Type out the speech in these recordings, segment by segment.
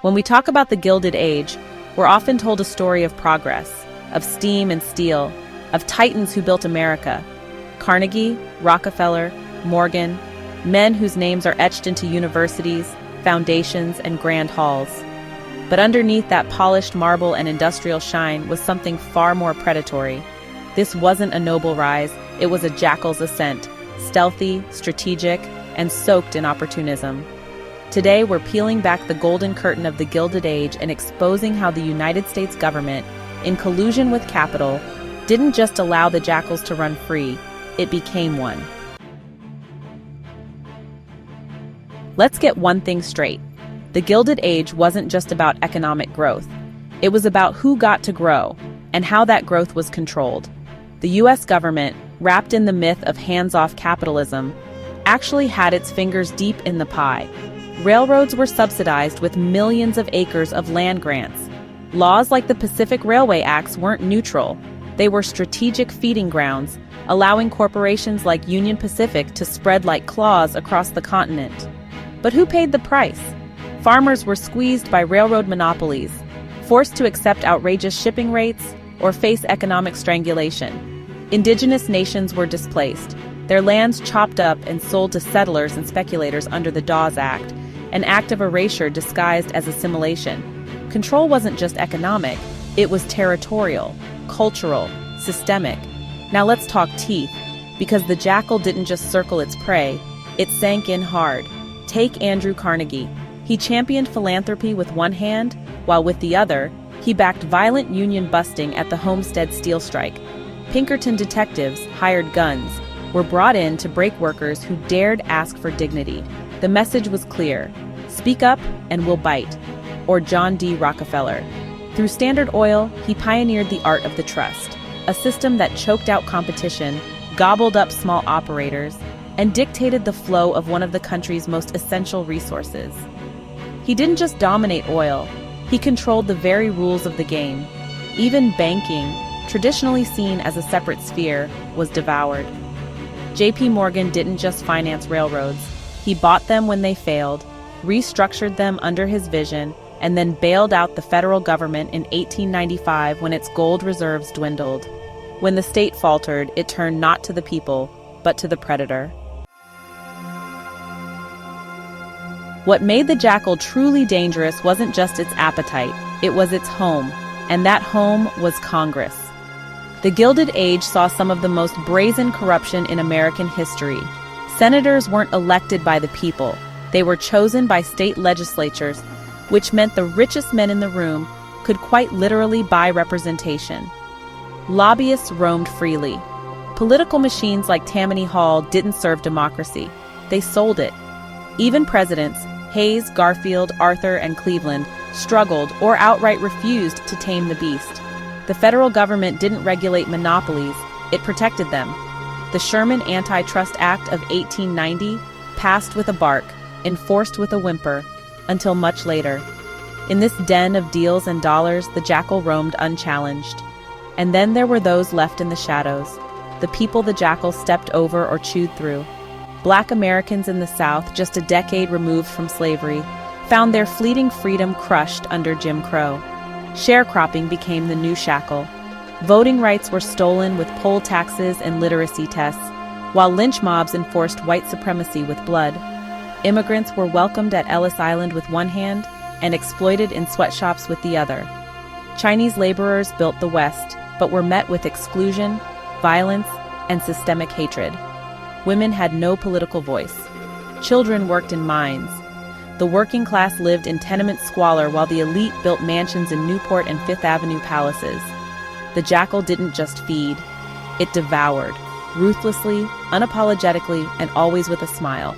When we talk about the Gilded Age, we're often told a story of progress, of steam and steel, of titans who built America. Carnegie, Rockefeller, Morgan, men whose names are etched into universities, foundations, and grand halls. But underneath that polished marble and industrial shine was something far more predatory. This wasn't a noble rise, it was a jackal's ascent, stealthy, strategic, and soaked in opportunism. Today, we're peeling back the golden curtain of the Gilded Age and exposing how the United States government, in collusion with capital, didn't just allow the jackals to run free, it became one. Let's get one thing straight. The Gilded Age wasn't just about economic growth. It was about who got to grow and how that growth was controlled. The US government, wrapped in the myth of hands-off capitalism, actually had its fingers deep in the pie. Railroads were subsidized with millions of acres of land grants. Laws like the Pacific Railway Acts weren't neutral. They were strategic feeding grounds, allowing corporations like Union Pacific to spread like claws across the continent. But who paid the price? Farmers were squeezed by railroad monopolies, forced to accept outrageous shipping rates or face economic strangulation. Indigenous nations were displaced, their lands chopped up and sold to settlers and speculators under the Dawes Act, an act of erasure disguised as assimilation. Control wasn't just economic, it was territorial, cultural, systemic. Now let's talk teeth, because the jackal didn't just circle its prey, it sank in hard. Take Andrew Carnegie. He championed philanthropy with one hand, while with the other, he backed violent union busting at the Homestead Steel Strike. Pinkerton detectives, hired guns, were brought in to break workers who dared ask for dignity. The message was clear: speak up and we'll bite. Or John D. Rockefeller. Through Standard Oil, he pioneered the art of the trust, a system that choked out competition, gobbled up small operators, and dictated the flow of one of the country's most essential resources. He didn't just dominate oil, he controlled the very rules of the game. Even banking, traditionally seen as a separate sphere, was devoured. J.P. Morgan didn't just finance railroads, he bought them when they failed, restructured them under his vision, and then bailed out the federal government in 1895 when its gold reserves dwindled. When the state faltered, it turned not to the people, but to the predator. What made the jackal truly dangerous wasn't just its appetite, it was its home, and that home was Congress. The Gilded Age saw some of the most brazen corruption in American history. Senators weren't elected by the people, they were chosen by state legislatures, which meant the richest men in the room could quite literally buy representation. Lobbyists roamed freely. Political machines like Tammany Hall didn't serve democracy, they sold it. Even presidents, Hayes, Garfield, Arthur, and Cleveland, struggled or outright refused to tame the beast. The federal government didn't regulate monopolies, it protected them. The Sherman Antitrust Act of 1890 passed with a bark, enforced with a whimper, until much later. In this den of deals and dollars, the jackal roamed unchallenged. And then there were those left in the shadows, the people the jackal stepped over or chewed through. Black Americans in the South, just a decade removed from slavery, found their fleeting freedom crushed under Jim Crow. Sharecropping became the new shackle. Voting rights were stolen with poll taxes and literacy tests, while lynch mobs enforced white supremacy with blood. Immigrants were welcomed at Ellis Island with one hand and exploited in sweatshops with the other. Chinese laborers built the West, but were met with exclusion, violence, and systemic hatred. Women had no political voice. Children worked in mines. The working class lived in tenement squalor while the elite built mansions in Newport and Fifth Avenue palaces. The jackal didn't just feed, it devoured, ruthlessly, unapologetically, and always with a smile.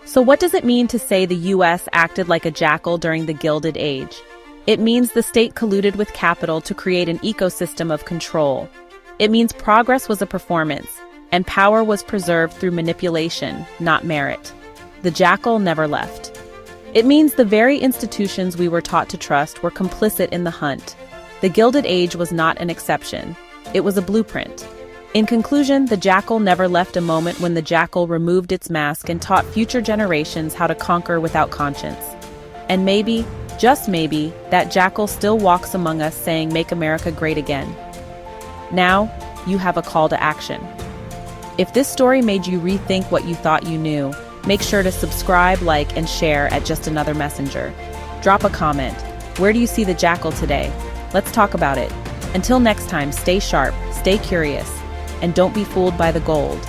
So what does it mean to say the U.S. acted like a jackal during the Gilded Age? It means the state colluded with capital to create an ecosystem of control. It means progress was a performance, and power was preserved through manipulation, not merit. The jackal never left. It means the very institutions we were taught to trust were complicit in the hunt. The Gilded Age was not an exception. It was a blueprint. In conclusion, the Jackal never left a moment when the Jackal removed its mask and taught future generations how to conquer without conscience. And maybe, just maybe, that Jackal still walks among us saying, "Make America great again." Now, you have a call to action. If this story made you rethink what you thought you knew, make sure to subscribe, like, and share at Just Another Messenger. Drop a comment. Where do you see the Jackal today? Let's talk about it. Until next time, stay sharp, stay curious, and don't be fooled by the gold.